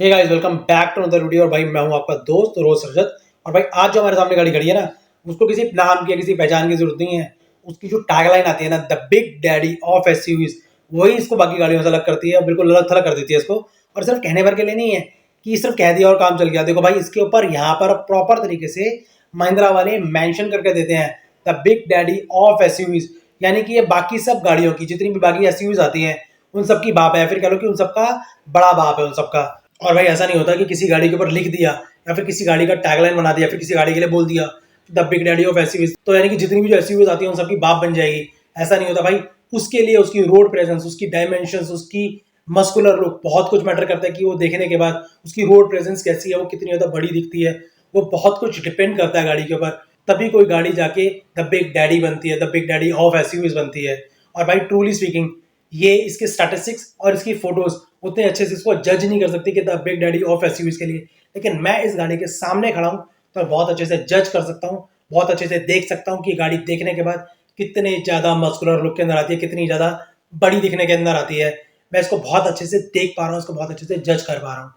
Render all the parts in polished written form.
Hey guys, welcome back to another video. और भाई मैं हूं आपका दोस्त रोज रजत। और भाई आज जो हमारे सामने गाड़ी खड़ी है ना, उसको किसी नाम की किसी पहचान की जरूरत नहीं है। उसकी जो टैगलाइन आती है ना, the big daddy of SUVs, वही इसको बाकी गाड़ियों से अलग करती है, बिल्कुल अलग थलग कर देती है इसको। और सिर्फ कहने भर के लिए नहीं है कि सिर्फ कह दिया और काम चल गया। देखो भाई, इसके ऊपर यहाँ पर प्रॉपर तरीके से महिंद्रा वाले मेंशन करके देते हैं the big daddy of SUVs, यानी कि ये बाकी सब गाड़ियों की जितनी भी बाकी एसयूवीज आती हैं उन सबकी बाप है, फिर कह लो कि उन सबका बड़ा बाप है उन सबका। और भाई ऐसा नहीं होता कि किसी गाड़ी के ऊपर लिख दिया या फिर किसी गाड़ी का टैगलाइन बना दिया, फिर किसी गाड़ी के लिए बोल दिया the big daddy of SUVs, तो यानी कि जितनी भी जो एसयूवीज आती है उन सबकी बाप बन जाएगी। ऐसा नहीं होता भाई। उसके लिए उसकी रोड प्रेजेंस, उसकी डायमेंशंस, उसकी मस्कुलर लुक बहुत कुछ मैटर करता है कि वो देखने के बाद उसकी रोड प्रेजेंस कैसी है, वो कितनी ज़्यादा बड़ी दिखती है, वो बहुत कुछ डिपेंड करता है गाड़ी के ऊपर। तभी कोई गाड़ी जाके द बिग डैडी बनती है, the big daddy of SUVs बनती है। और भाई ट्रूली स्पीकिंग, ये इसके स्टैटिस्टिक्स और इसकी फोटोज उतने अच्छे से इसको जज नहीं कर सकती कि the big daddy of SUVs के लिए, लेकिन मैं इस गाड़ी के सामने खड़ा हूँ तो बहुत अच्छे से जज कर सकता हूँ, बहुत अच्छे से देख सकता हूँ कि गाड़ी देखने के बाद कितने ज़्यादा मस्कुलर लुक के अंदर आती है, कितनी ज़्यादा बड़ी दिखने के अंदर आती है। मैं इसको बहुत अच्छे से देख पा रहा हूँ, इसको बहुत अच्छे से जज कर पा रहा हूँ।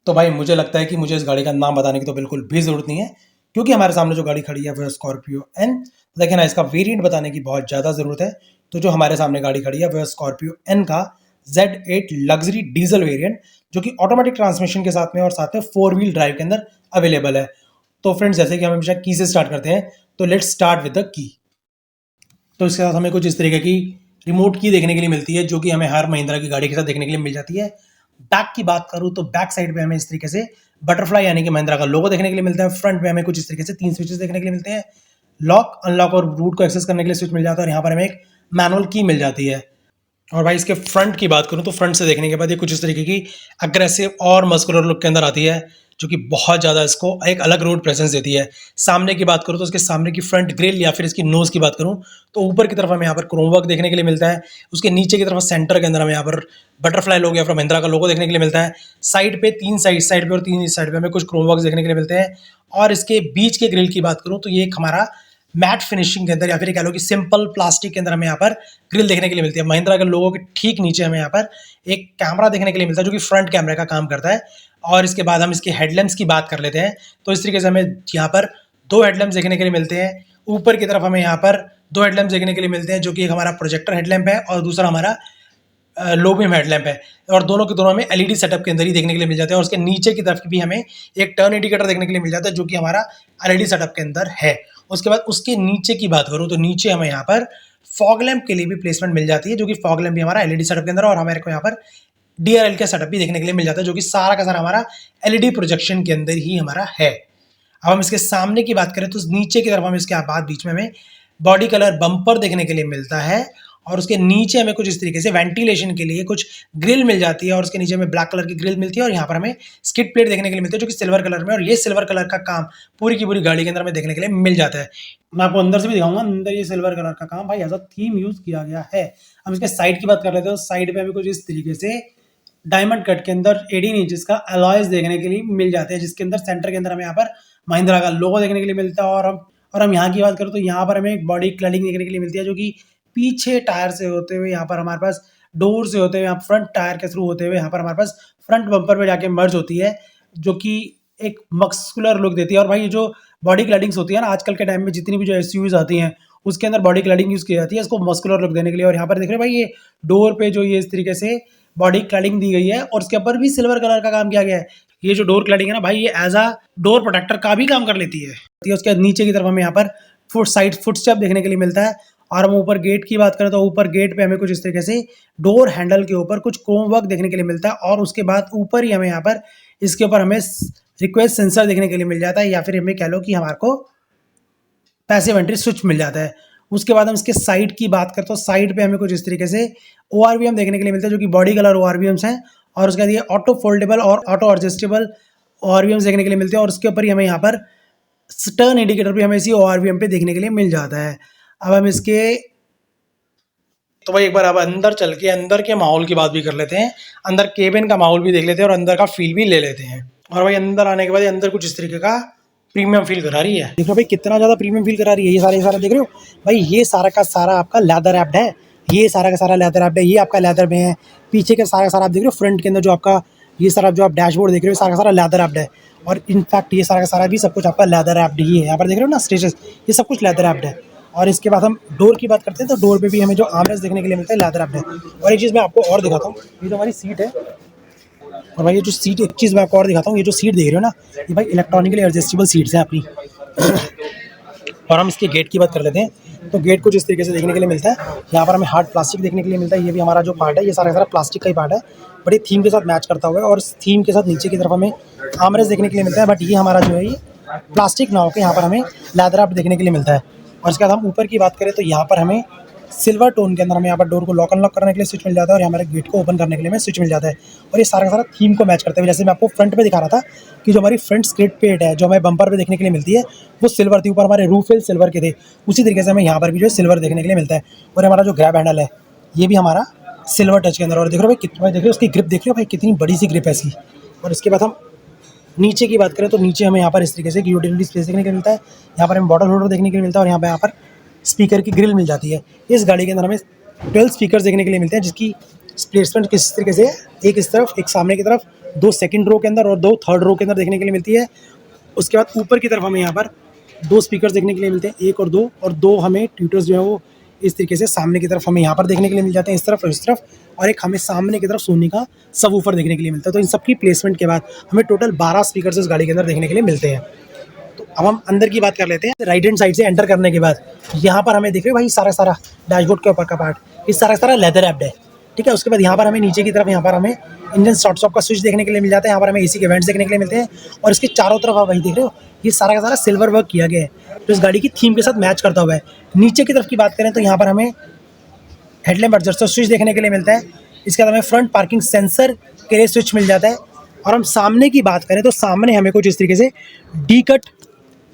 तो भाई मुझे लगता है कि मुझे इस गाड़ी का नाम बताने की तो बिल्कुल भी ज़रूरत नहीं है, क्योंकि हमारे सामने जो गाड़ी खड़ी है वो स्कॉर्पियो एन। लेकिन इसका वेरिएंट बताने की बहुत ज़्यादा ज़रूरत है। तो जो हमारे सामने गाड़ी खड़ी है वो स्कॉर्पियो एन का Z8 लग्जरी डीजल वेरिएंट, जो कि ऑटोमेटिक ट्रांसमिशन के साथ में और साथ में 4 व्हील ड्राइव के अंदर अवेलेबल है। तो फ्रेंड्स, जैसे कि हम हमेशा की से स्टार्ट करते हैं, तो let's start with the key. तो इसके साथ हमें कुछ इस तरीके की रिमोट की देखने के लिए मिलती है, जो कि हमें हर महिंद्रा की गाड़ी के साथ देखने के लिए मिल जाती है। बैक की बात करूँ तो बैक साइड पे हमें इस तरीके से बटरफ्लाई यानी कि महिंद्रा का लोगो देखने के लिए मिलता है। फ्रंट में हमें कुछ इस तरीके से 3 स्विचेस देखने के लिए मिलते हैं। लॉक, अनलॉक और रूट को एक्सेस करने के लिए स्विच मिल जाता है, और यहाँ पर हमें एक मैनुअल की मिल जाती है। और भाई इसके फ्रंट की बात करूँ तो फ्रंट से देखने के बाद ये कुछ इस तरीके की अग्रेसिव और मस्कुलर लुक के अंदर आती है, जो कि बहुत ज़्यादा इसको एक अलग रोड प्रेजेंस देती है। सामने की बात करूँ तो इसके सामने की फ्रंट ग्रिल या फिर इसकी नोज़ की बात करूँ तो ऊपर की तरफ हमें यहाँ पर क्रोम वर्क देखने के लिए मिलता है। उसके नीचे की तरफ सेंटर के अंदर हमें यहाँ पर बटरफ्लाई लोगो या फिर महिंद्रा का लोगो देखने के लिए मिलता है। साइड पे 3 साइड पे और 3 इस साइड पे हमें कुछ क्रोम वर्क देखने के लिए मिलते हैं। और इसके बीच के ग्रिल की बात करूँ तो ये एक हमारा मैट फिनिशिंग के अंदर या फिर कह लो कि सिंपल प्लास्टिक के अंदर हमें यहाँ पर ग्रिल देखने के लिए मिलती है। महिंद्रा के लोगों के ठीक नीचे हमें यहाँ पर एक कैमरा देखने के लिए मिलता है, जो कि फ्रंट कैमरे का काम करता है। और इसके बाद हम इसके हेडलैम्प्स की बात कर लेते हैं। तो इस तरीके से हमें यहाँ पर 2 हेडलैम्प्स देखने के लिए मिलते हैं। ऊपर की तरफ हमें यहाँ पर 2 हेडलैम्प्स देखने के लिए मिलते हैं, जो कि एक हमारा प्रोजेक्टर हेडलैम्प है और दूसरा हमारा लो बीम हेडलैम्प है। और दोनों के दोनों हमें एलईडी सेटअप के अंदर ही देखने के लिए मिल जाते हैं। और उसके नीचे की तरफ भी हमें एक टर्न इंडिकेटर देखने के लिए मिल जाता है, जो कि हमारा एलईडी सेटअप के अंदर है। उसके बाद उसके नीचे की बात करूँ तो नीचे हमें यहाँ पर फॉग लैंप के लिए भी प्लेसमेंट मिल जाती है, जो कि फॉग लैंप भी हमारा एलईडी सेटअप के अंदर है। और हमारे को यहाँ पर डीआरएल का सेटअप भी देखने के लिए मिल जाता है, जो कि सारा का सारा हमारा एलईडी प्रोजेक्शन के अंदर ही हमारा है। अब हम इसके सामने की बात करें तो नीचे की तरफ हम इसके बाद बीच में हमें बॉडी कलर बम्पर देखने के लिए मिलता है। और उसके नीचे हमें कुछ इस तरीके से वेंटिलेशन के लिए कुछ ग्रिल मिल जाती है, और उसके नीचे हमें ब्लैक कलर की ग्रिल मिलती है। और यहाँ पर हमें स्किड प्लेट देखने के लिए मिलती है, जो कि सिल्वर कलर में, और ये सिल्वर कलर का काम पूरी की पूरी गाड़ी के अंदर हमें देखने के लिए मिल जाता है। मैं आपको अंदर से भी दिखाऊंगा, अंदर ये सिल्वर कलर का काम भाई एज अ थीम यूज किया गया है। हम इसके साइड की बात कर लेते हैं। साइड पे हमें कुछ इस तरीके से डायमंड कट के अंदर 18 इंचेस का अलॉयज देखने के लिए मिल जाते हैं, जिसके अंदर सेंटर के अंदर हमें यहाँ पर महिंद्रा का लोगो देखने के लिए मिलता है। और हम यहाँ की बात करें तो यहाँ पर हमें एक बॉडी क्लडिंग देखने के लिए मिलती है, जो कि पीछे टायर से होते हुए यहाँ पर हमारे पास डोर से होते हुए यहाँ फ्रंट टायर के थ्रू होते हुए यहाँ पर हमारे पास फ्रंट बम्पर पे जाके मर्ज होती है, जो कि एक मस्कुलर लुक देती है। और भाई ये जो बॉडी क्लडिंग्स होती है ना, आजकल के टाइम में जितनी भी जो एसयूवीज आती हैं उसके अंदर बॉडी क्लडिंग यूज़ की जाती है इसको मस्कुलर लुक देने के लिए। और यहाँ पर देख रहे हो भाई, ये डोर पे जो ये इस तरीके से बॉडी क्लडिंग दी गई है, और उसके ऊपर भी सिल्वर कलर का काम किया गया है। ये जो डोर क्लडिंग है ना भाई, ये एज अ डोर प्रोटेक्टर का भी काम कर लेती है। उसके नीचे की तरफ हमें यहाँ पर फुटस्टेप देखने के लिए मिलता है। और हम ऊपर गेट की बात करें तो ऊपर गेट पे हमें कुछ इस तरीके से डोर हैंडल के ऊपर कुछ क्रोम वर्क देखने के लिए मिलता है। और उसके बाद ऊपर ही हमें यहाँ पर इसके ऊपर हमें रिक्वेस्ट सेंसर देखने के लिए मिल जाता है, या फिर हमें कह लो कि हमारे को पैसिव एंट्री स्विच मिल जाता है। उसके बाद हम इसके साइड की बात करते हैं तो साइड पे हमें कुछ इस तरीके से ORVM देखने के लिए मिलता है, जो कि बॉडी कलर ORVMs हैं। और उसके बाद ये ऑटो फोल्डेबल और ऑटो एडजस्टेबल ORVMs देखने के लिए मिलते हैं। और उसके ऊपर ही हमें यहाँ पर टर्न इंडिकेटर भी हमें इसी ORVM पे देखने के लिए मिल जाता है। अब हम इसके तो भाई एक बार अब अंदर चल के अंदर के माहौल की बात भी कर लेते हैं, अंदर केबिन का माहौल भी देख लेते हैं और अंदर का फील भी ले लेते हैं। और भाई अंदर आने के बाद अंदर कुछ इस तरीके का प्रीमियम फील करा रही है। देखो भाई कितना ज़्यादा प्रीमियम फील करा रही है। ये सारा देख रहे हो भाई, ये सारा का सारा आपका लेदर रैप्ड है। ये सारा का सारा लेदर रैप्ड है, ये आपका लेदर में है। पीछे का सारा आप देख रहे हो फ्रंट के अंदर जो आपका ये सारा जो आप डैशबोर्ड देख रहे हो सारा का सारा लेदर रैप्ड है, और इनफैक्ट ये सारा का सारा भी सब कुछ आपका लेदर रैप्ड ही है। यहाँ पर देख रहे हो ना स्टेजेस, ये सब कुछ लेदर रैप्ड है। और इसके बाद हम डोर की बात करते हैं, तो डोर पे भी हमें जो आर्मरेस्ट देखने के लिए मिलता है लेदर रैप्ड है। और एक चीज़ मैं आपको और दिखाता हूँ, ये जो हमारी सीट है, और भाई ये जो सीट, एक चीज़ मैं आपको और दिखाता हूँ, ये जो सीट देख रहे हो ना, ये भाई इलेक्ट्रॉनिकली एडजस्टेबल सीट्स हैं अपनी। और हम इसके गेट की बात कर लेते हैं, तो गेट कुछ इस तरीके से देखने के लिए मिलता है। यहाँ पर हमें हार्ड प्लास्टिक देखने के लिए मिलता है, ये भी हमारा जो पार्ट है ये सारा प्लास्टिक का ही पार्ट है, बट ये थीम के साथ मैच करता हुआ है। और थीम के साथ नीचे की तरफ हमें आर्मरेस्ट देखने के लिए मिलता है, बट ये हमारा जो है ये प्लास्टिक ना होकर यहाँ पर हमें लेदर रैप्ड देखने के लिए मिलता है। और इसके बाद हम ऊपर की बात करें तो यहाँ पर हमें सिल्वर टोन के अंदर हमें यहाँ पर डोर को लॉक अनलॉक करने के लिए स्विच मिल जाता है, और हमारे गेट को ओपन करने के लिए हमें स्विच मिल जाता है। और ये सारा का सारा थीम को मैच करते हुए, जैसे मैं आपको फ्रंट पे दिखा रहा था कि जो हमारी फ्रंट स्क्रिड प्लेट है जो हमें बम्पर पे देखने के लिए मिलती है वो सिल्वर थी, ऊपर हमारे रूफ हिल सिल्वर के थे, उसी तरीके से हमें यहाँ पर भी जो है सिल्वर देखने के लिए मिलता है। और हमारा जो ग्रैब हैंडल है ये भी हमारा सिल्वर टच के अंदर, और देख रहे हो भाई कितना, देख रहे हो उसकी ग्रिप देख रहे हो भाई कितनी बड़ी सी ग्रिप है इसकी। और इसके बाद हम नीचे की बात करें तो नीचे हमें यहाँ पर इस तरीके से यूटिलिटी स्पेस देखने के लिए मिलता है, यहाँ पर हमें बॉटल होल्डर देखने के लिए मिलता है, और यहाँ पर स्पीकर की ग्रिल मिल जाती है। इस गाड़ी के अंदर हमें 12 स्पीकर देखने के लिए मिलते हैं, जिसकी प्लेसमेंट किस तरीके से, एक इस तरफ एक सामने की तरफ, 2 सेकंड रो के अंदर और 2 थर्ड रो के अंदर देखने के लिए मिलती है। उसके बाद ऊपर की तरफ हमें यहाँ पर 2 स्पीकर देखने के लिए मिलते हैं, 1 और 2 हमें ट्यूटर्स जो है वो इस तरीके से सामने की तरफ हमें यहाँ पर देखने के लिए मिल जाते हैं, इस तरफ और इस तरफ, और एक हमें सामने की तरफ सोनी का सबवूफर देखने के लिए मिलता है। तो इन सब की प्लेसमेंट के बाद हमें टोटल 12 स्पीकर इस गाड़ी के अंदर देखने के लिए मिलते हैं। तो अब हम अंदर की बात कर लेते हैं। राइट हैंड साइड से एंटर करने के बाद यहाँ पर हमें देख रहे हो भाई सारा डैशबोर्ड के ऊपर का पार्ट, इस सारा लेदर रैप्ड है, ठीक है। उसके बाद यहाँ पर हमें नीचे की तरफ यहाँ पर हमें इंजन स्टार्ट स्टॉप का स्विच देखने के लिए मिल जाता है, यहाँ पर हमें एसी के वेंट्स देखने के लिए मिलते हैं, और इसके चारों तरफ आप वही देख रहे हो ये सारा का सारा सिल्वर वर्क किया गया है जो इस गाड़ी की थीम के साथ मैच करता हुआ है। नीचे की तरफ की बात करें तो यहाँ पर हमें हेडलैम्प एडजस्टर स्विच देखने के लिए मिलता है, इसके बाद हमें फ्रंट पार्किंग सेंसर के लिए स्विच मिल जाता है। और हम सामने की बात करें तो सामने हमें कुछ इस तरीके से डी कट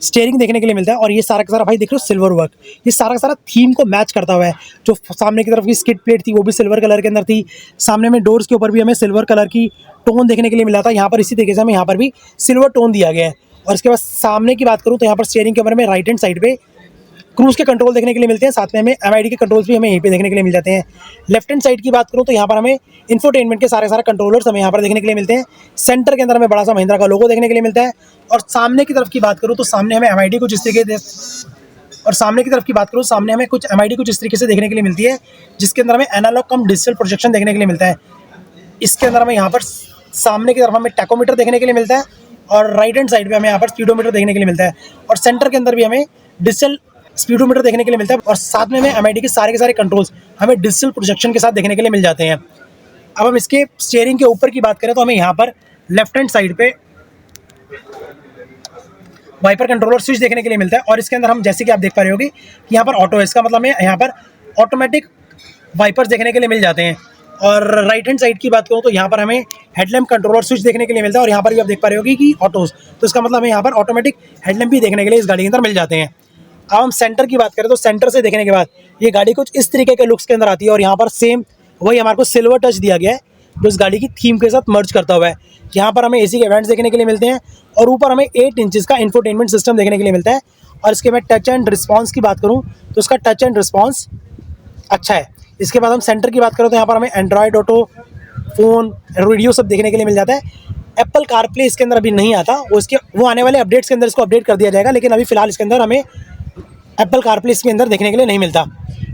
स्टीयरिंग देखने के लिए मिलता है, और ये सारा का सारा भाई देख लो सिल्वर वर्क, ये सारा का सारा थीम को मैच करता हुआ है। जो सामने की तरफ की स्किड प्लेट थी वो भी सिल्वर कलर के अंदर थी, सामने में डोर्स के ऊपर भी हमें सिल्वर कलर की टोन देखने के लिए मिला था, यहाँ पर इसी तरीके से हमें यहाँ पर भी सिल्वर टोन दिया गया है। और इसके बाद सामने की बात करूँ तो यहाँ पर स्टीयरिंग के ऊपर में राइट हैंड साइड पे क्रूज के कंट्रोल देखने के लिए मिलते हैं, साथ में हमें एमआईडी के कंट्रोल्स भी हमें यहीं पे देखने के लिए मिल जाते हैं। लेफ्ट हैंड साइड की बात करूँ तो यहाँ पर हमें इंफोटेनमेंट के सारे कंट्रोलर्स हमें यहाँ पर देखने के लिए मिलते हैं। सेंटर के अंदर हमें बड़ा सा महिंद्रा का लोगो देखने के लिए मिलता है। और सामने की तरफ की बात करूँ तो सामने हमें एमआईडी कुछ इस तरीके और सामने की तरफ की बात करूँ सामने हमें कुछ एमआईडी कुछ इस तरीके से देखने के लिए मिलती है, जिसके अंदर हमें एनालॉग कम डिजिटल प्रोजेक्शन देखने के लिए मिलता है। इसके अंदर हमें यहाँ पर सामने की तरफ हमें टैकोमीटर देखने के लिए मिलता है, और राइट हैंड साइड पे हमें यहाँ पर स्पीडोमीटर देखने के लिए मिलता है, और सेंटर के अंदर भी हमें डिजिटल स्पीडोमीटर देखने के लिए मिलता है, और साथ में हमें एमआईडी के सारे कंट्रोल्स हमें डिजिटल प्रोजेक्शन के साथ देखने के लिए मिल जाते हैं। अब हम इसके स्टीयरिंग के ऊपर की बात करें तो हमें यहाँ पर लेफ्ट हैंड साइड पे वाइपर कंट्रोलर स्विच देखने के लिए मिलता है, और इसके अंदर हम जैसे कि आप देख पा रहे होगे कि यहाँ पर ऑटो है, इसका मतलब हमें यहाँ पर ऑटोमेटिक वाइपर्स देखने के लिए मिल जाते हैं। और राइट हैंड साइड की बात करूँ तो यहाँ पर हमें हेडलैम्प कंट्रोलर स्विच देखने के लिए मिलता है, और यहाँ पर भी आप देख पा रहे होगे कि ऑटोज, तो इसका मतलब हमें यहाँ पर ऑटोमेटिक हेडलैम्प भी देखने के लिए इस गाड़ी के अंदर मिल जाते हैं। अब हम सेंटर की बात करें तो सेंटर से देखने के बाद ये गाड़ी कुछ इस तरीके के लुक्स के अंदर आती है, और यहाँ पर सेम वही हमारे को सिल्वर टच दिया गया है जो इस गाड़ी की थीम के साथ मर्ज करता हुआ है। यहाँ पर हमें एसी के वेंट्स देखने के लिए मिलते हैं, और ऊपर हमें 8 इंचेस का इंफोटेनमेंट सिस्टम देखने के लिए मिलता है। और इसके मैं टच एंड रिस्पॉन्स की बात करूँ तो इसका टच एंड रिस्पॉन्स अच्छा है। इसके बाद हम सेंटर की बात करें तो यहाँ पर हमें एंड्रॉयड ऑटो, फोन, रेडियो सब देखने के लिए मिल जाता है। एप्पल कारप्ले इसके अंदर अभी नहीं आता, वो आने वाले अपडेट्स के अंदर इसको अपडेट कर दिया जाएगा, लेकिन अभी फिलहाल इसके अंदर हमें एप्पल कारप्ले इसके अंदर देखने के लिए नहीं मिलता।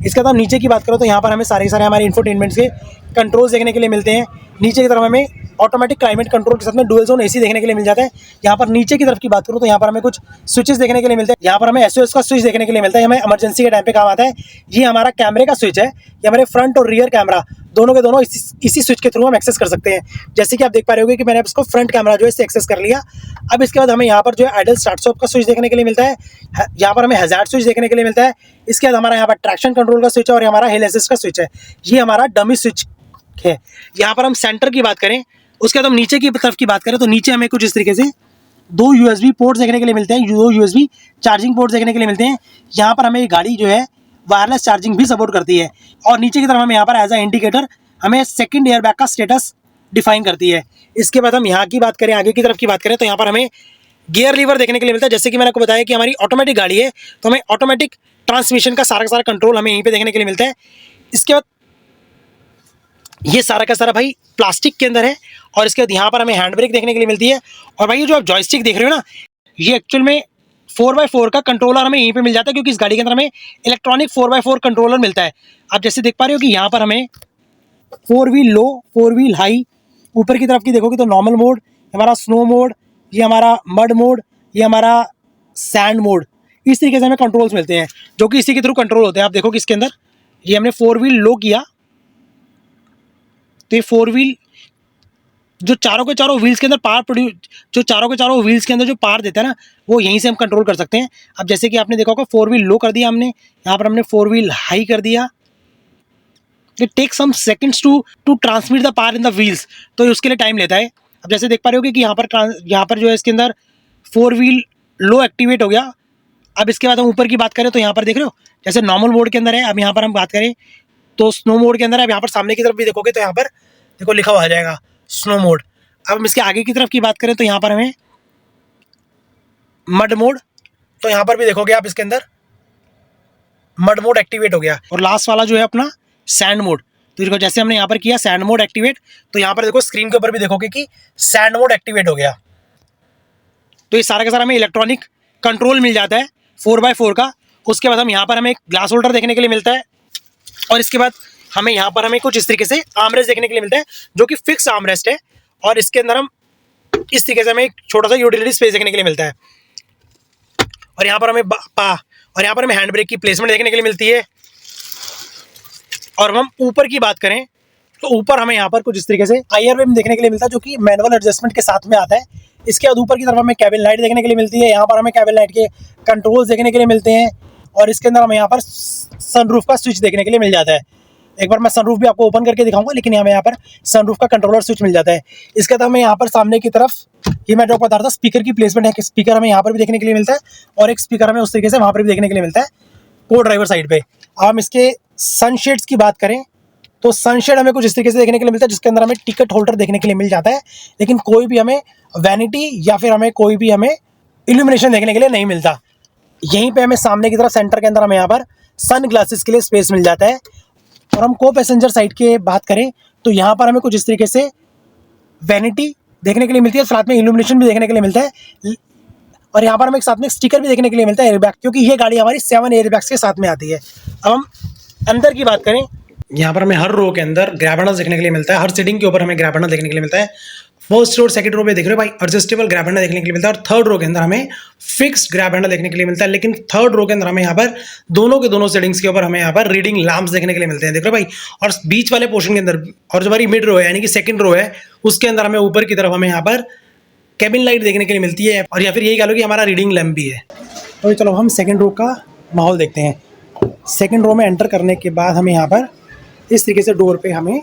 इसके बाद हम नीचे की बात करो तो यहाँ पर हमें सारे हमारे इंफोटेनमेंट्स के कंट्रोल्स देखने के लिए मिलते हैं। नीचे की तरफ हमें ऑटोमेटिक क्लाइमेट कंट्रोल के साथ में डुअल जोन एसी देखने के लिए मिल जाता है। यहाँ पर नीचे की तरफ की बात करूँ तो यहाँ पर हमें कुछ स्विचेस देखने के लिए मिलते हैं। यहाँ पर हमें एसओएस का स्विच देखने के लिए मिलता है, हमें इमरजेंसी के टाइम पे काम आता है। ये हमारा कैमरे का स्विच है, ये हमारे फ्रंट और रियर कैमरा दोनों के दोनों इसी स्विच के थ्रू हम एक्सेस कर सकते हैं। जैसे कि आप देख पा रहे होगे कि मैंने इसको फ्रंट कैमरा जो है इससे एक्सेस कर लिया। अब इसके बाद हमें यहाँ पर जो है आइडल स्टार्ट स्टॉप का स्विच देखने के लिए मिलता है, यहाँ पर हमें हैजार्ड स्विच देखने के लिए मिलता है। इसके बाद हमारा यहाँ पर ट्रैक्शन कंट्रोल का स्विच है, और हमारा हिल असिस्ट का स्विच है, ये हमारा डमी स्विच है। यहाँ पर हम सेंटर की बात करें, उसके बाद हम नीचे की तरफ की बात करें तो नीचे हमें कुछ इस तरीके से 2 यूएसबी पोर्ट्स देखने के लिए मिलते हैं, 2 यूएसबी चार्जिंग पोर्ट्स देखने के लिए मिलते हैं। यहाँ पर हमें ये गाड़ी जो है वायरलेस चार्जिंग भी सपोर्ट करती है, और नीचे की तरफ हमें यहाँ पर एज अ इंडिकेटर हमें सेकंड एयर बैग का स्टेटस डिफाइन करती है। इसके बाद हम यहाँ की बात करें, आगे की तरफ की बात करें तो यहाँ पर हमें गियर लीवर देखने के लिए मिलता है। जैसे कि मैंने आपको बताया कि हमारी ऑटोमेटिक गाड़ी है, तो हमें ऑटोमेटिक ट्रांसमिशन का सारा कंट्रोल हमें यहीं पे देखने के लिए मिलता है। इसके बाद ये सारा का सारा भाई प्लास्टिक के अंदर है। और इसके बाद यहाँ पर हमें हैंड ब्रेक देखने के लिए मिलती है। और भाई ये जो आप जॉयस्टिक देख रहे हो ना, ये एक्चुअल में 4x4 का कंट्रोलर हमें यहीं पे मिल जाता है, क्योंकि इस गाड़ी के अंदर हमें इलेक्ट्रॉनिक 4x4 कंट्रोलर मिलता है। आप जैसे देख पा रहे हो कि यहाँ पर हमें 4 व्हील लो, 4 व्हील हाई, ऊपर की तरफ की देखोगे तो नॉर्मल मोड, हमारा स्नो मोड, ये हमारा मड मोड, ये हमारा सैंड मोड, इस तरीके से हमें कंट्रोल्स मिलते हैं जो कि इसी के थ्रू कंट्रोल होते हैं। आप देखो कि इसके अंदर ये हमने 4 व्हील लो किया तो ये 4 व्हील जो चारों के चारों व्हील्स के अंदर पावर प्रोड्यूस, जो चारों के चारों व्हील्स के अंदर जो पावर देता है ना, वो यहीं से हम कंट्रोल कर सकते हैं। अब जैसे कि आपने देखा होगा 4 व्हील लो कर दिया हमने, यहाँ पर हमने 4 व्हील हाई कर दिया। It take some seconds to transmit the power in the wheels, तो उसके लिए टाइम लेता है। अब जैसे देख पा रहे हो कि यहाँ पर जो है इसके अंदर 4 व्हील लो एक्टिवेट हो गया। अब इसके बाद हम ऊपर की बात करें तो यहाँ पर देख रहे हो जैसे नॉर्मल मोड के अंदर है। अब यहाँ पर हम बात करें तो स्नो मोड के अंदर है। अब यहाँ पर सामने की तरफ भी देखोगे तो यहाँ पर देखो लिखा हुआ आ जाएगा स्नो मोड। अब हम इसके आगे की तरफ की बात करें तो यहाँ पर हमें मड मोड, तो यहाँ पर भी देखोगे आप इसके अंदर मड मोड एक्टिवेट हो गया। और लास्ट वाला जो है अपना सैंड मोड, तो देखो जैसे हमने यहाँ पर किया सैंड मोड एक्टिवेट, तो यहाँ पर देखो स्क्रीन के ऊपर भी देखोगे कि सैंड मोड एक्टिवेट हो गया। तो ये सारा का सारा हमें इलेक्ट्रॉनिक कंट्रोल मिल जाता है 4x4 का। उसके बाद हम यहाँ पर हमें एक ग्लास होल्डर देखने के लिए मिलता है। और इसके बाद हमें यहाँ पर हमें कुछ इस तरीके से आर्मरेस्ट देखने के लिए मिलता है जो कि फिक्स आर्मरेस्ट है। और इसके अंदर हम इस तरीके से हमें एक छोटा सा यूटिलिटी स्पेस देखने के लिए मिलता है। और यहाँ पर हमें हैंड ब्रेक की प्लेसमेंट देखने के लिए मिलती है। और हम ऊपर की बात करें तो ऊपर हमें यहाँ पर कुछ इस तरीके से IR बेम देखने के लिए मिलता है जो कि मैनुअल एडजस्टमेंट के साथ में आता है। इसके बाद ऊपर की तरफ हमें कैबिन लाइट देखने के लिए मिलती है। यहाँ पर हमें कैबिन लाइट के कंट्रोल्स देखने के लिए मिलते हैं। और इसके अंदर हमें यहाँ पर सनरूफ का स्विच देखने के लिए मिल जाता है। एक बार मैं सनरूफ भी आपको ओपन करके दिखाऊंगा, लेकिन हमें यहाँ पर सनरूफ का कंट्रोलर स्विच मिल जाता है। इसके बाद हमें यहाँ पर सामने की तरफ ये मैं जो बता रहा था स्पीकर की प्लेसमेंट है कि स्पीकर हमें यहाँ पर भी देखने के लिए मिलता है और एक स्पीकर हमें उस तरीके से वहाँ पर भी देखने के लिए मिलता है को ड्राइवर साइड पे। अब हम इसके सनशेड्स की बात करें तो सनशेड हमें कुछ इस तरीके से देखने के लिए मिलता है जिसके अंदर हमें टिकट होल्डर देखने के लिए मिल जाता है, लेकिन कोई भी हमें वैनिटी या फिर हमें कोई भी हमें इल्यूमिनेशन देखने के लिए नहीं मिलता। यहीं पे हमें सामने की तरफ सेंटर के अंदर हमें यहाँ पर सन ग्लासेस के लिए स्पेस मिल जाता है। और हम को पैसेंजर साइड की बात करें तो यहाँ पर हमें कुछ इस तरीके से वैनिटी देखने के लिए मिलती है, साथ में इल्यूमिनेशन भी देखने के लिए मिलता है। और यहाँ पर हमें एक साथ में स्टिकर भी देखने के लिए मिलता है एयरबैग, क्योंकि ये गाड़ी हमारी 7 एयरबैग्स के साथ में आती है। अब हम अंदर की बात करें, यहाँ पर हमें हर रो के अंदर ग्रैब हैंडल देखने के लिए मिलता है। हर सीटिंग के ऊपर हमें ग्रैब हैंडल देखने के लिए मिलता है। फर्स्ट रो और सेकंड रो पे देख रहे हो भाई एडजस्टेबल ग्रैब हैंडल देखने के लिए मिलता है। और थर्ड रो के अंदर हमें फिक्स्ड ग्रैब हैंडल देखने के लिए मिलता है। लेकिन थर्ड रो के अंदर हमें यहाँ पर दोनों के दोनों सेटिंग्स के ऊपर हमें यहाँ पर रीडिंग लैंप्स देखने के लिए मिलते हैं, देख रहे हो भाई। और बीच वाले पोर्शन के अंदर और जो हमारी मिड रो है यानी कि सेकंड रो है उसके अंदर हमें ऊपर की तरफ हमें यहाँ पर कैबिन लाइट देखने के लिए मिलती है, और या फिर यही कह लो कि हमारा रीडिंग लैंप भी है। तो चलो हम सेकंड रो का माहौल देखते हैं। सेकंड रो में एंटर करने के बाद हमें यहाँ पर इस तरीके से डोर पे हमें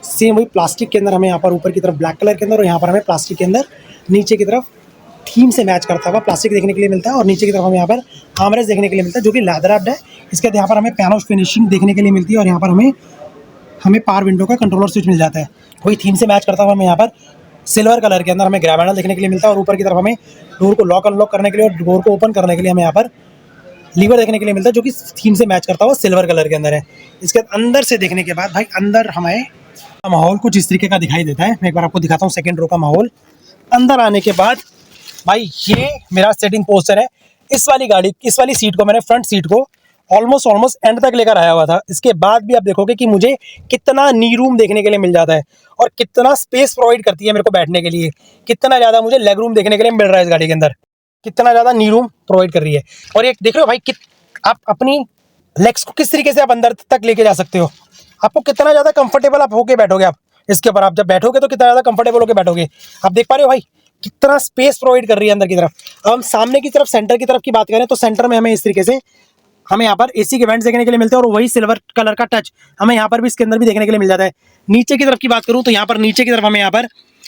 सेम वही प्लास्टिक के अंदर हमें यहाँ पर ऊपर की तरफ ब्लैक कलर के अंदर और यहाँ पर हमें प्लास्टिक के अंदर नीचे की तरफ थीम से मैच करता हुआ प्लास्टिक देखने के लिए मिलता है। और नीचे की तरफ हमें यहाँ पर आर्मरेस्ट देखने के लिए मिलता है जो कि लेदर रैप्ड है। इसके बाद यहाँ पर हमें पियानो फिनिशिंग देखने के लिए मिलती है और यहाँ पर हमें पावर विंडो का कंट्रोलर स्विच मिल जाता है। वही थीम से मैच करता हुआ हमें यहाँ पर सिल्वर कलर के अंदर हमें ग्रैब हैंडल देखने के लिए मिलता है। और ऊपर की तरफ हमें डोर को लॉक अनलॉक करने के लिए और डोर को ओपन करने के लिए हमें यहाँ पर लीवर देखने के लिए मिलता है जो कि थीम से मैच करता हुआ सिल्वर कलर के अंदर है। इसके अंदर से देखने के बाद भाई अंदर हमें माहौल कुछ इस तरीके का दिखाई देता है। मैं एक बार आपको दिखाता हूँ सेकंड रो का माहौल। अंदर आने के बाद भाई ये मेरा सेटिंग पोस्टर है। इस वाली सीट को मैंने फ्रंट सीट को ऑलमोस्ट एंड तक लेकर आया हुआ था। इसके बाद भी आप देखोगे कि मुझे कितना नी रूम देखने के लिए मिल जाता है और कितना स्पेस प्रोवाइड करती है मेरे को बैठने के लिए, कितना ज़्यादा मुझे लेग रूम देखने के लिए मिल रहा है इस गाड़ी के अंदर, कितना ज़्यादा नी रूम प्रोवाइड कर रही है। और ये देख रहे हो भाई आप अपनी लेग्स को किस तरीके से आप अंदर तक लेके जा सकते हो, आपको कितना ज़्यादा कंफर्टेबल आप होके बैठोगे। आप इसके ऊपर आप जब बैठोगे तो कितना ज़्यादा कंफर्टेबल होके बैठोगे। आप देख पा रहे हो भाई कितना स्पेस प्रोवाइड कर रही है अंदर की तरफ। अब हम सामने की तरफ सेंटर की तरफ की बात करें तो सेंटर में हमें इस तरीके से हमें यहाँ पर एसी के वेंट्स देखने के लिए मिलते हैं और वही सिल्वर कलर का टच हमें यहाँ पर भी इसके अंदर भी देखने के लिए मिल जाता है। नीचे की तरफ की बात करूँ तो यहाँ पर नीचे की तरफ हमें यहाँ पर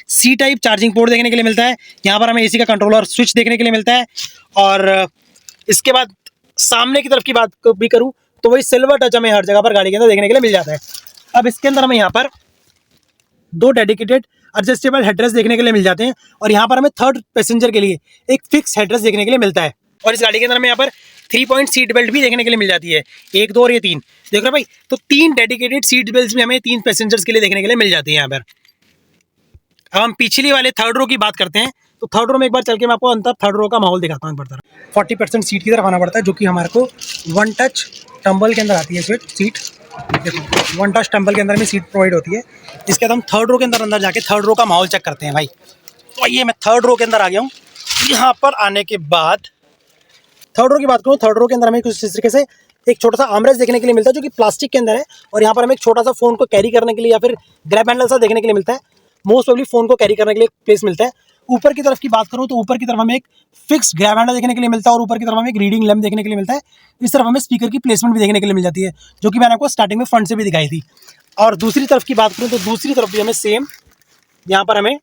सी टाइप चार्जिंग पोर्ट देखने के लिए मिलता है। यहाँ पर हमें एसी का कंट्रोलर स्विच देखने के लिए मिलता है। और इसके बाद सामने की तरफ की बात भी करूँ तो वही सिल्वर टच हमें हर जगह पर गाड़ी के अंदर देखने के लिए मिल जाता है। अब इसके अंदर हमें यहाँ पर 2 डेडिकेटेड एडजस्टेबल हेडरेस्ट देखने के लिए मिल जाते हैं और यहाँ पर हमें थर्ड पैसेंजर के लिए एक फिक्स हेडरेस्ट देखने के लिए मिलता है। और इस गाड़ी के अंदर हमें यहाँ पर 3 पॉइंट सीट बेल्ट भी देखने के लिए मिल जाती है, 1, 2 और ये 3। देख रहे हो भाई, तो 3 डेडिकेटेड सीट बेल्ट भी हमें 3 पैसेंजर्स के लिए देखने के लिए मिल जाती है यहाँ पर। अब हम पिछली वाले थर्ड रो की बात करते हैं, तो थर्ड रो में एक बार चल के मैं आपको अंदर थर्ड रो का माहौल दिखाता हूँ एक बार। 40% सीट की तरफ आना पड़ता है, जो कि हमारे को वन टच टम्बल के अंदर आती है सीट। देखो, वन टच टम्बल के अंदर में सीट प्रोवाइड होती है। इसके बाद हम थर्ड रो के अंदर जाके थर्ड रो का माहौल चेक करते हैं भाई। तो ये मैं थर्ड रो के अंदर आ गया हूँ। यहाँ पर आने के बाद थर्ड रो की बात करूँ, थर्ड रो के अंदर हमें कुछ इस तरीके से एक छोटा सा आर्मरेस्ट देखने के लिए मिलता है, जो कि प्लास्टिक के अंदर है। और यहाँ पर हमें एक छोटा सा फोन को कैरी करने के लिए या फिर ग्रैब हैंडल सा देखने के लिए मिलता है। मोस्ट प्रोबेबली फोन को कैरी करने के लिए प्लेस मिलता है। ऊपर की तरफ की बात करूँ तो ऊपर की तरफ हमें एक फिक्स ग्रैब हैंडल देखने के लिए मिलता है और ऊपर की तरफ हमें एक रीडिंग लैम्प देखने के लिए मिलता है। इस तरफ हमें स्पीकर की प्लेसमेंट भी देखने के लिए मिल जाती है, जो कि मैंने आपको स्टार्टिंग में फ्रंट से भी दिखाई थी। और दूसरी तरफ की बात करूँ तो दूसरी तरफ भी हमें सेम यहाँ पर हमें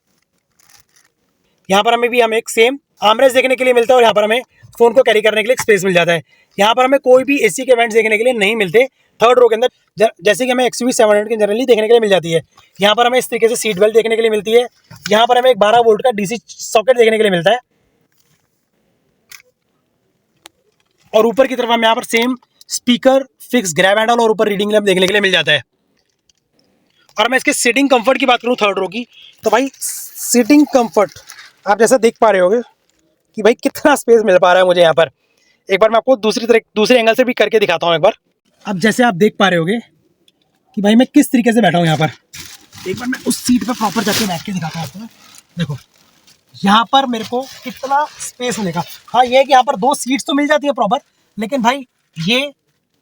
एक सेम आर्मरेस्ट देखने के लिए मिलता है। और यहाँ पर हमें फोन को कैरी करने के लिए एक स्पेस मिल जाता है। यहाँ पर हमें कोई भी एसी के वेंट्स देखने के लिए नहीं मिलते थर्ड रो के अंदर, जैसे कि हमें XUV 700 के जनरली देखने के लिए मिल जाती है। यहाँ पर हमें इस तरीके से सीट बेल्ट देखने के लिए मिलती है। यहाँ पर हमें एक 12 वोल्ट का DC सॉकेट देखने के लिए मिलता है। और ऊपर की तरफ हमें यहाँ पर same speaker, fix grab handle और ऊपर रीडिंग लैम्प देखने के लिए मिल जाता है। और मैं इसके सीटिंग कंफर्ट की बात करूँ थर्ड रो की, तो भाई सीटिंग कंफर्ट आप जैसा देख पा रहे होगे कि भाई कितना स्पेस मिल पा रहा है मुझे यहाँ पर। एक बार मैं आपको दूसरे एंगल से भी करके दिखाता हूँ एक बार। अब जैसे आप देख पा रहे होगे कि भाई मैं किस तरीके से बैठा हूँ यहाँ पर। एक बार मैं उस सीट पे प्रॉपर जाके बैठ के दिखाता हूँ आपको। देखो यहाँ पर मेरे को कितना स्पेस मिलेगा। हाँ, ये है कि यहाँ पर 2 सीट्स तो मिल जाती है प्रॉपर, लेकिन भाई ये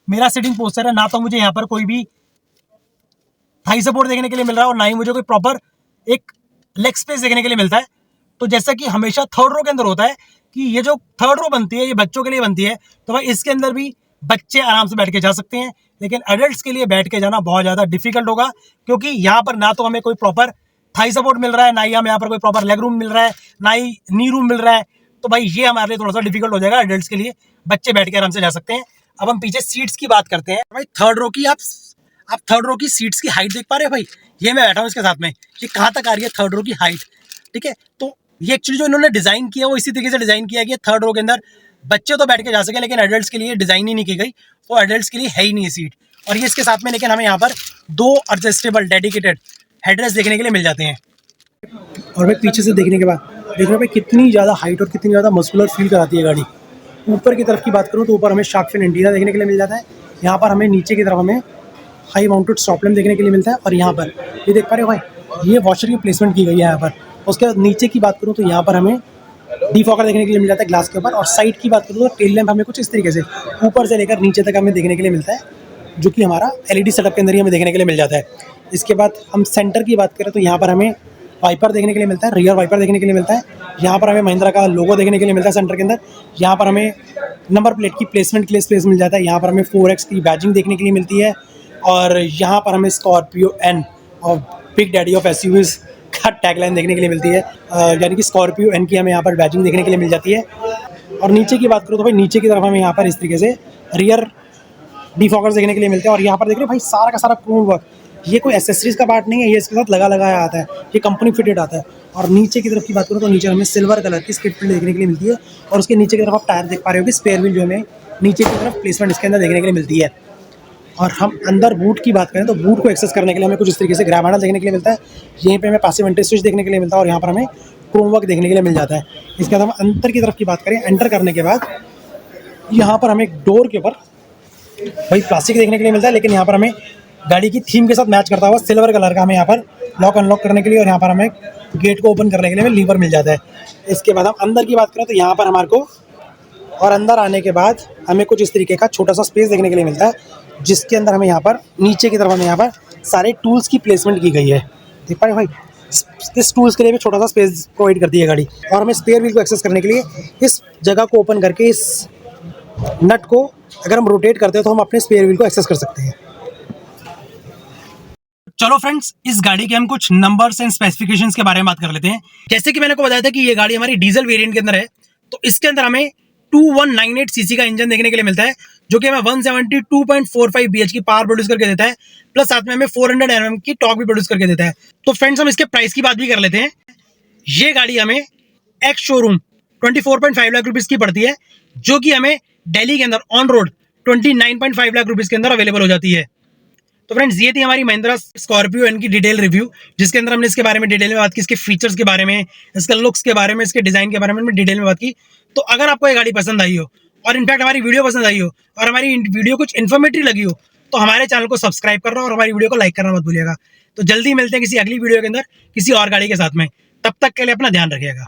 मेरा सिटिंग पोस्चर है, ना तो मुझे यहाँ पर कोई भी थाई सपोर्ट देखने के लिए मिल रहा है और ना ही मुझे कोई प्रॉपर एक लेग स्पेस देखने के लिए मिलता है। तो जैसा कि हमेशा थर्ड रो के अंदर होता है कि ये जो थर्ड रो बनती है ये बच्चों के लिए बनती है, तो भाई इसके अंदर भी बच्चे आराम से बैठ के जा सकते हैं, लेकिन एडल्ट्स के लिए बैठ के जाना बहुत ज़्यादा डिफिकल्ट होगा, क्योंकि यहाँ पर ना तो हमें कोई प्रॉपर थाई सपोर्ट मिल रहा है, ना ही हमें यहाँ पर कोई प्रॉपर लेग रूम मिल रहा है, ना ही नी रूम मिल रहा है। तो भाई ये हमारे लिए थोड़ा सा डिफिकल्ट हो जाएगा एडल्ट्स के लिए। बच्चे बैठ के आराम से जा सकते हैं। अब हम पीछे सीट्स की बात करते हैं। भाई थर्ड रो की आप थर्ड रो की सीट्स की हाइट देख पा रहे हो भाई। ये मैं बैठा हूँ इसके साथ में, ये कहाँ तक आ रही है थर्ड रो की हाइट, ठीक है। तो ये एक्चुअली जो इन्होंने डिज़ाइन किया वो इसी तरीके से डिज़ाइन किया कि थर्ड रो के अंदर बच्चे तो बैठ के जा सके, लेकिन एडल्ट्स के लिए डिज़ाइन ही नहीं की गई, तो एडल्ट्स के लिए है ही नहीं सीट। और ये इसके साथ में लेकिन हमें यहाँ पर 2 एडजस्टेबल डेडिकेटेड हेडरेस्ट देखने के लिए मिल जाते हैं। और भाई पीछे से देखने के बाद देख रहे हो भाई कितनी ज़्यादा हाइट और कितनी ज़्यादा मस्कुलर फील कराती है गाड़ी। ऊपर की तरफ की बात करूँ तो ऊपर हमें शार्क फिन एंटीना देखने के लिए मिल जाता है। यहाँ पर हमें नीचे की तरफ हमें हाई माउंटेड स्टॉप लैम्प देखने के लिए मिलता है। और यहाँ पर ये देख पा रहे हो भाई, ये वॉशर की प्लेसमेंट की गई है यहाँ पर। उसके बाद नीचे की बात करूँ तो यहाँ पर हमें डिफॉगर देखने के लिए मिल जाता है ग्लास के ऊपर। और साइड की बात करूँ तो टेल लैंप हमें कुछ इस तरीके से ऊपर से लेकर नीचे तक हमें देखने के लिए मिलता है, जो कि हमारा LED सेटअप के अंदर ही हमें देखने के लिए मिल जाता है। इसके बाद हम सेंटर की बात करें तो यहाँ पर हमें वाइपर देखने के लिए मिलता है, रियर वाइपर देखने के लिए मिलता है। यहाँ पर हमें महिंद्रा का लोगो देखने के लिए मिलता है सेंटर के अंदर। यहाँ पर हमें नंबर प्लेट की प्लेसमेंट के लिए स्पेस मिल जाता है। यहाँ पर हमें 4X की बैजिंग देखने के लिए मिलती है। और यहाँ पर हमें स्कॉर्पियो N और बिग डैडी ऑफ SUVs का टैगलाइन देखने के लिए मिलती है, यानी कि स्कॉर्पियो N की हमें यहाँ पर बैजिंग देखने के लिए मिल जाती है। और नीचे की बात करूँ तो भाई नीचे की तरफ हमें यहाँ पर इस तरीके से रियर डिफॉगर्स देखने के लिए मिलते हैं। और यहाँ पर देख रहे हो भाई सारा का सारा क्रोम वर्क, ये कोई एसेसरीज का पार्ट नहीं है, ये इसके साथ लगाया आता है, ये कंपनी फिटेड आता है। और नीचे की तरफ की बात करूँ तो नीचे हमें सिल्वर कलर की स्किड प्लेट देखने के लिए मिलती है। और उसके नीचे की तरफ आप टायर देख पा रहे हो कि स्पेयर व्हील जो हमें नीचे की तरफ प्लेसमेंट इसके अंदर देखने के लिए मिलती है। और हम अंदर बूट की बात करें तो बूट को एक्सेस करने के लिए हमें कुछ इस तरीके से ग्रैब हैंडल देखने के लिए मिलता है। यहीं पे हमें पैसिव एंटी स्विच देखने के लिए मिलता है और यहाँ पर हमें क्रोम वर्क देखने के लिए मिल जाता है। इसके बाद हम अंदर की तरफ की बात करें, एंटर करने के बाद यहाँ पर हमें एक डोर के ऊपर भाई प्लास्टिक देखने के लिए मिलता है, लेकिन यहाँ पर हमें गाड़ी की थीम के साथ मैच करता हुआ सिल्वर कलर का हमें यहाँ पर लॉक अनलॉक करने के लिए और यहाँ पर हमें गेट को ओपन करने के लिए हमें लीवर मिल जाता है। इसके बाद हम अंदर की बात करें तो यहाँ पर हमारे को और अंदर आने के बाद हमें कुछ इस तरीके का छोटा सा स्पेस देखने के लिए मिलता है, जिसके अंदर हमें यहाँ पर नीचे की तरफ हमें यहाँ पर सारे टूल्स की प्लेसमेंट की गई है। देख पाए भाई, इस टूल्स के लिए भी छोटा सा स्पेस प्रोवाइड करती है गाड़ी। और हमें स्पेयर व्हील को एक्सेस करने के लिए इस जगह को ओपन करके इस नट को अगर हम रोटेट करते हैं तो हम अपने स्पेयर व्हील को एक्सेस कर सकते हैं। चलो फ्रेंड्स, इस गाड़ी के हम कुछ नंबर्स एंड स्पेसिफिकेशंस के बारे में बात कर लेते हैं। जैसे कि मैंने को बताया था कि ये गाड़ी हमारी डीजल वेरिएंट के अंदर है, तो इसके अंदर हमें 2198 सीसी का इंजन देखने के लिए मिलता है, जो कि हमें 172.45 BH की पावर प्रोड्यूस करके देता है, प्लस साथ में हमें 400 Nm की टॉर्क भी प्रोड्यूस करके देता है। तो फ्रेंड्स, हम इसके प्राइस की बात भी कर लेते हैं। ये गाड़ी हमें एक्स शोरूम 24.5 लाख रुपीज की पड़ती है, जो कि हमें दिल्ली के अंदर ऑन रोड 29.5 लाख रुपीज़ के अंदर अवेलेबल हो जाती है। तो फ्रेंड्स ये थी हमारी महिंद्रा स्कॉर्पियो एन की डिटेल रिव्यू, जिसके अंदर हमने इसके बारे में डिटेल में बात की, इसके फीचर्स के बारे में, इसके लुक्स के बारे में, इसके डिज़ाइन के बारे में डिटेल में बात की। तो अगर आपको ये गाड़ी पसंद आई हो और इनफैक्ट हमारी वीडियो पसंद आई हो और हमारी वीडियो कुछ इन्फॉर्मेटिव लगी हो, तो हमारे चैनल को सब्सक्राइब करना और हमारी वीडियो को लाइक करना मत भूलिएगा। तो जल्दी मिलते हैं किसी अगली वीडियो के अंदर किसी और गाड़ी के साथ में। तब तक के लिए अपना ध्यान रखिएगा।